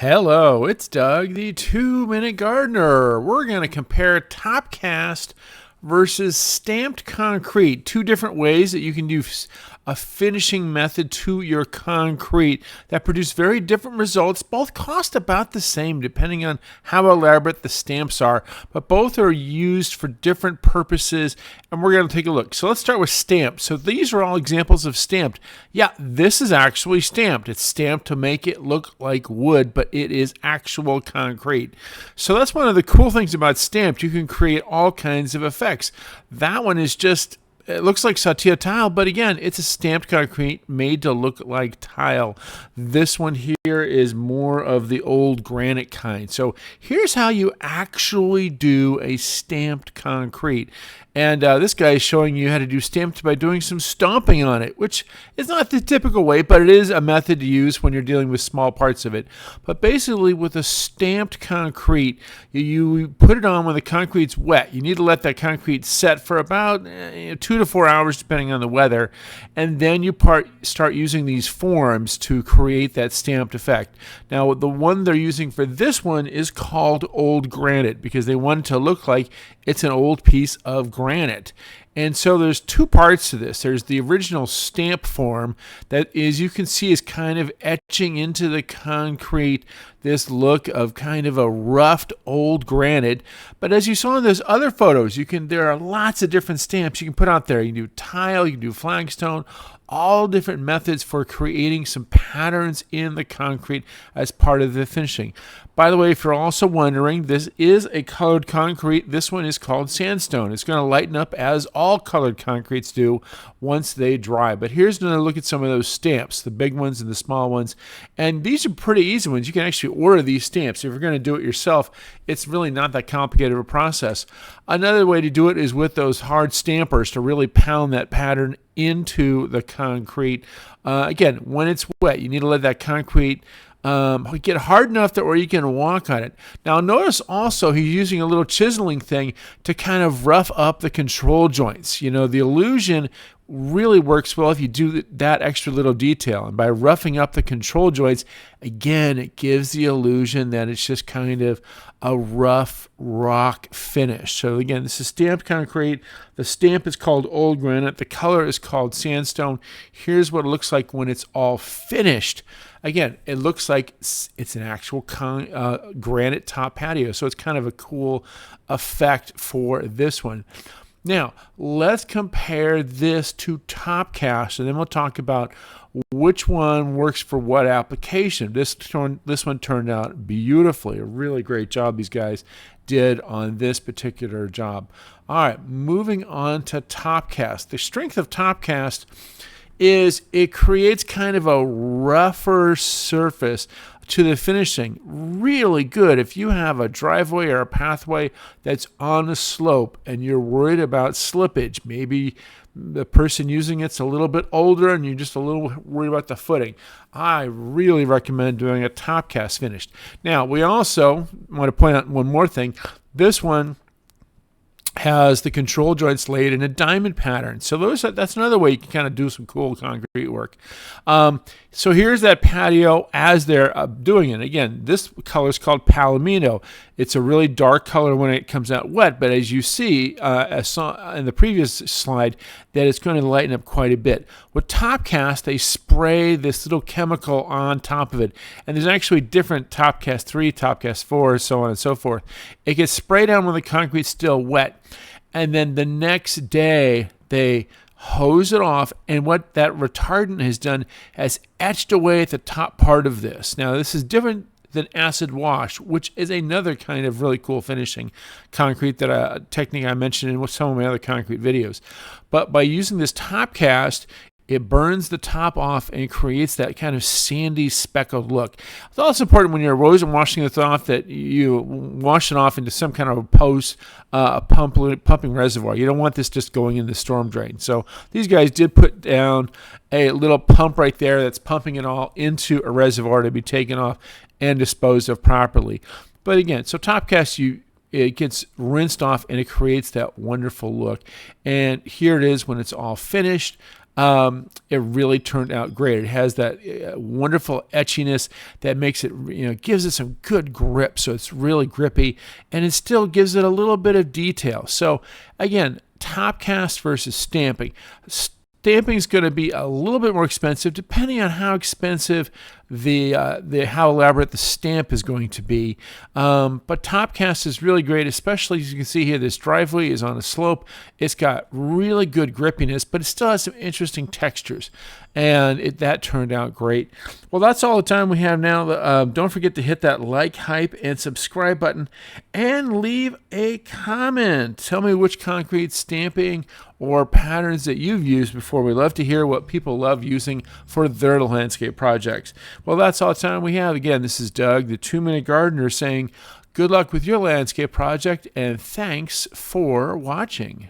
Hello, it's Doug, the 2-Minute Gardener. We're going to compare top cast versus stamped concrete. Two different ways that you can do a finishing method to your concrete that produce very different results. Both cost about the same depending on how elaborate the stamps are, but both are used for different purposes, and we're going to take a look. So let's start with stamped. So these are all examples of stamped. Yeah, this is actually stamped. It's stamped to make it look like wood, but it is actual concrete. So that's one of the cool things about stamped. You can create all kinds of effects. That one is just, it looks like satilla tile, but again, it's a stamped concrete made to look like tile. This one here is more of the old granite kind. So here's how you actually do a stamped concrete. And this guy is showing you how to do stamped by doing some stomping on it, which is not the typical way, but it is a method to use when you're dealing with small parts of it. But basically, with a stamped concrete, you put it on when the concrete's wet. You need to let that concrete set for about 2 to 4 hours, depending on the weather. And then you start using these forms to create that stamped effect. Now, the one they're using for this one is called old granite because they want it to look like it's an old piece of granite. And so there's two parts to this. There's the original stamp form that is, you can see, is kind of etching into the concrete this look of kind of a roughed old granite. But as you saw in those other photos, there are lots of different stamps you can put out there. You can do tile, you can do flagstone, all different methods for creating some patterns in the concrete as part of the finishing. By the way, if you're also wondering, this is a colored concrete. This one is called sandstone. It's going to lighten up as all colored concretes do once they dry. But here's another look at some of those stamps, the big ones and the small ones. And these are pretty easy ones. You can actually order these stamps. If you're going to do it yourself, it's really not that complicated of a process. Another way to do it is with those hard stampers to really pound that pattern into the concrete. Again, when it's wet, you need to let that concrete get hard enough that where you can walk on it. Now notice also he's using a little chiseling thing to kind of rough up the control joints. You know, the illusion really works well if you do that extra little detail. And by roughing up the control joints, again, it gives the illusion that it's just kind of a rough rock finish. So again, this is stamped concrete. The stamp is called old granite. The color is called sandstone. Here's what it looks like when it's all finished. Again, it looks like it's an actual granite top patio. So it's kind of a cool effect for this one. Now, let's compare this to top cast, and then we'll talk about which one works for what application. This one turned out beautifully. A really great job these guys did on this particular job. All right, moving on to top cast. The strength of top cast is it creates kind of a rougher surface to the finishing. Really good if you have a driveway or a pathway that's on a slope and you're worried about slippage. Maybe the person using it's a little bit older and you're just a little worried about the footing. I really recommend doing a top cast finished. Now, we also want to point out one more thing. This one has the control joints laid in a diamond pattern. So that's another way you can kind of do some cool concrete work. So here's that patio as they're doing it. Again, this color is called palomino. It's a really dark color when it comes out wet, but as you see in the previous slide, that it's going to lighten up quite a bit. With top cast, they spray this little chemical on top of it, and there's actually different top cast 3, top cast 4, so on and so forth. It gets sprayed down when the concrete's still wet, and then the next day they hose it off, and what that retardant has done has etched away at the top part of this. Now, this is different than acid wash, which is another kind of really cool finishing concrete technique I mentioned in some of my other concrete videos. But by using this top cast, it burns the top off and creates that kind of sandy speckled look. It's also important when you're washing this off that you wash it off into some kind of a pumping reservoir. You don't want this just going in the storm drain. So these guys did put down a little pump right there that's pumping it all into a reservoir to be taken off and disposed of properly. But again, so top cast, it gets rinsed off and it creates that wonderful look. And here it is when it's all finished. it really turned out great. It has that wonderful etchiness that makes it, gives it some good grip. So it's really grippy, and it still gives it a little bit of detail. So again, top cast versus stamping. Stamping is going to be a little bit more expensive, depending on how expensive how elaborate the stamp is going to be. But top cast is really great, especially as you can see here. This driveway is on a slope. It's got really good grippiness, but it still has some interesting textures, and that turned out great. Well, that's all the time we have now. Don't forget to hit that like, hype, and subscribe button, and leave a comment. Tell me which concrete stamping or patterns that you've used before. We love to hear what people love using for their landscape projects. Well, that's all the time we have. Again, this is Doug, the 2-Minute Gardener, saying good luck with your landscape project, and thanks for watching.